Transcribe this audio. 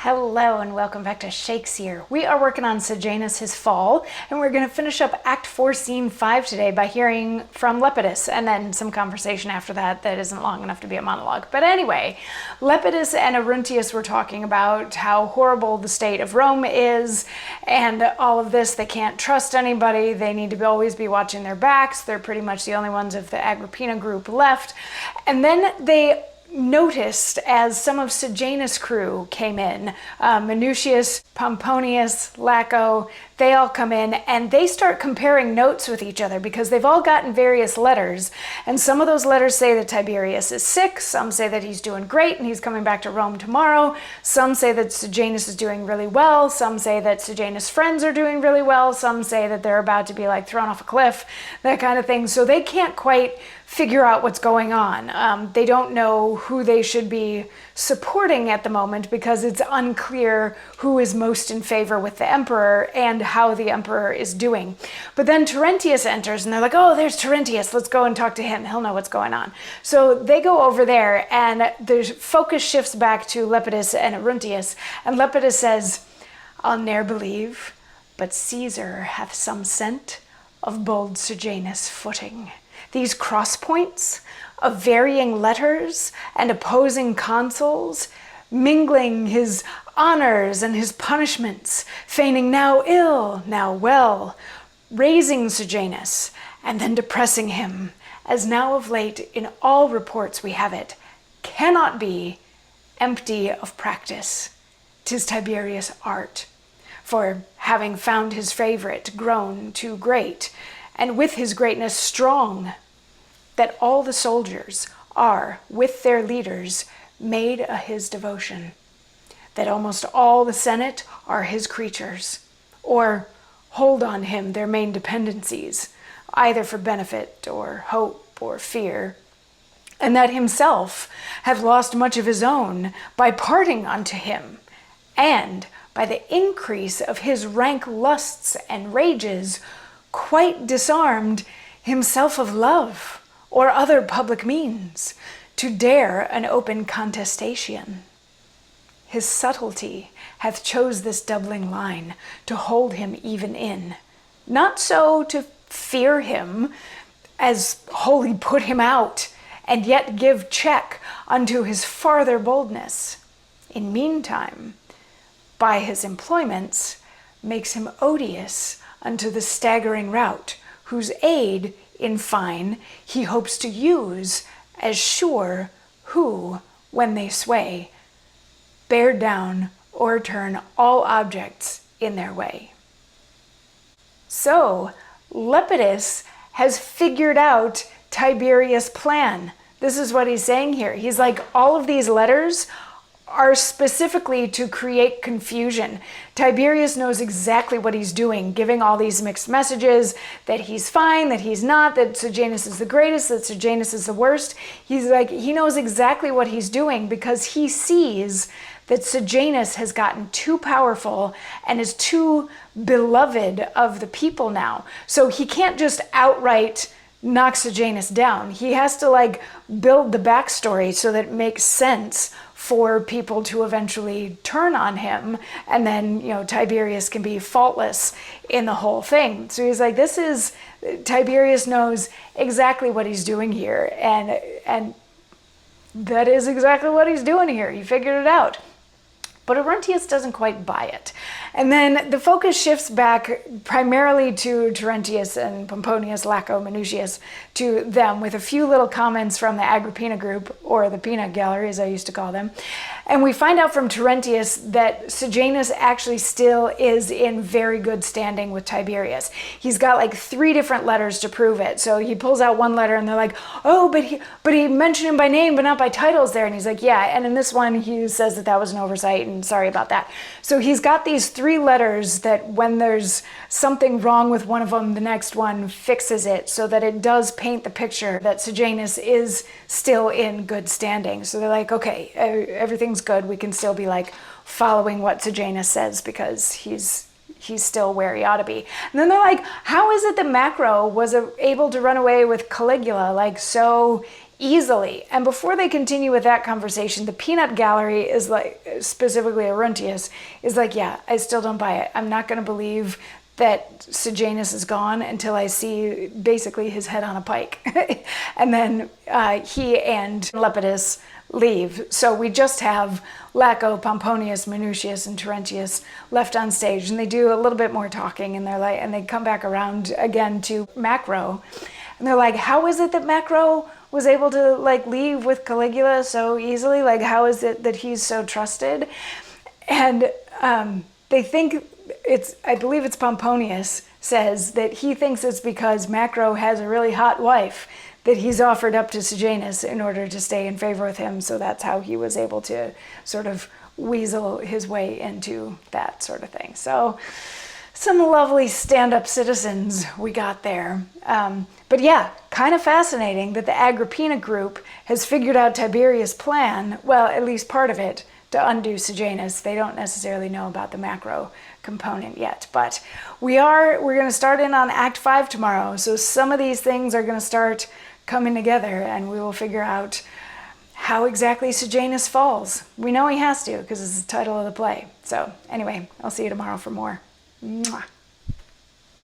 Hello and welcome back to Shakesyear. We are working on Sejanus, his fall, and we're going to finish up Act 4, Scene 5 today by hearing from Lepidus, and then some conversation after that isn't long enough to be a monologue. But anyway, Lepidus and Aruntius were talking about how horrible the state of Rome is, and all of this. They can't trust anybody. They need to always be watching their backs. They're pretty much the only ones of the Agrippina group left. And then they noticed as some of Sejanus' crew came in, Minucius, Pomponius, Laco, they all come in and they start comparing notes with each other because they've all gotten various letters, and some of those letters say that Tiberius is sick, some say that he's doing great and he's coming back to Rome tomorrow, some say that Sejanus is doing really well, some say that Sejanus' friends are doing really well, some say that they're about to be like thrown off a cliff, that kind of thing. So they can't quite figure out what's going on. They don't know who they should be supporting at the moment because it's unclear who is most in favor with the emperor and how the emperor is doing. But then Terentius enters and they're like, oh, there's Terentius, let's go and talk to him, he'll know what's going on. So they go over there and the focus shifts back to Lepidus and Aruntius, and Lepidus says, I'll ne'er believe, but Caesar hath some scent of bold Sejanus' footing. These cross points of varying letters and opposing consuls, mingling his honors and his punishments, feigning now ill, now well, raising Sejanus, and then depressing him, as now of late in all reports we have it, cannot be empty of practice. 'Tis Tiberius' art, for having found his favorite grown too great, and with his greatness strong, that all the soldiers are, with their leaders, made a his devotion, that almost all the Senate are his creatures, or hold on him their main dependencies, either for benefit or hope or fear, and that himself have lost much of his own by parting unto him, and by the increase of his rank lusts and rages, quite disarmed himself of love, or other public means, to dare an open contestation. His subtlety hath chose this doubling line, to hold him even in, not so to fear him, as wholly put him out, and yet give check unto his farther boldness. In meantime, by his employments, makes him odious unto the staggering rout, whose aid, in fine, he hopes to use as sure who, when they sway, bear down or turn all objects in their way. So Lepidus has figured out Tiberius' plan. This is what he's saying here. He's like, all of these letters are specifically to create confusion. Tiberius knows exactly what he's doing, giving all these mixed messages, that he's fine, that he's not, that Sejanus is the greatest, that Sejanus is the worst. He's like, he knows exactly what he's doing because he sees that Sejanus has gotten too powerful and is too beloved of the people now. So he can't just outright knock Sejanus down. He has to like build the backstory so that it makes sense for people to eventually turn on him, and then, you know, Tiberius can be faultless in the whole thing. So he's like, Tiberius knows exactly what he's doing here, and that is exactly what he's doing here. He figured it out. But Aruntius doesn't quite buy it. And then the focus shifts back primarily to Terentius and Pomponius, Laco, Minucius, to them, with a few little comments from the Agrippina group, or the peanut gallery as I used to call them. And we find out from Terentius that Sejanus actually still is in very good standing with Tiberius. He's got like 3 different letters to prove it. So he pulls out one letter and they're like, oh, but he mentioned him by name but not by titles there. And he's like, yeah, and in this one he says that was an oversight and sorry about that. So he's got these 3 letters that when there's something wrong with one of them, the next one fixes it, so that it does paint the picture that Sejanus is still in good standing. So they're like, okay, everything's good. We can still be like following what Sejanus says because he's still where he ought to be. And then they're like, how is it that Macro was able to run away with Caligula like so easily. And before they continue with that conversation, the peanut gallery is like, specifically Aruntius, is like, yeah, I still don't buy it. I'm not going to believe that Sejanus is gone until I see basically his head on a pike. And then he and Lepidus leave. So we just have Laco, Pomponius, Minucius, and Terentius left on stage, and they do a little bit more talking, and they're like, and they come back around again to Macro, and they're like, how is it that Macro was able to like leave with Caligula so easily? Like, how is it that he's so trusted? And they think I believe it's Pomponius says that he thinks it's because Macro has a really hot wife that he's offered up to Sejanus in order to stay in favor with him. So that's how he was able to sort of weasel his way into that sort of thing. So some lovely stand-up citizens we got there. But yeah, kind of fascinating that the Agrippina group has figured out Tiberius' plan, well, at least part of it, to undo Sejanus. They don't necessarily know about the Macro component yet, but we're going to start in on Act 5 tomorrow. So some of these things are going to start coming together, and we will figure out how exactly Sejanus falls. We know he has to because it's the title of the play. So anyway, I'll see you tomorrow for more. Mwah.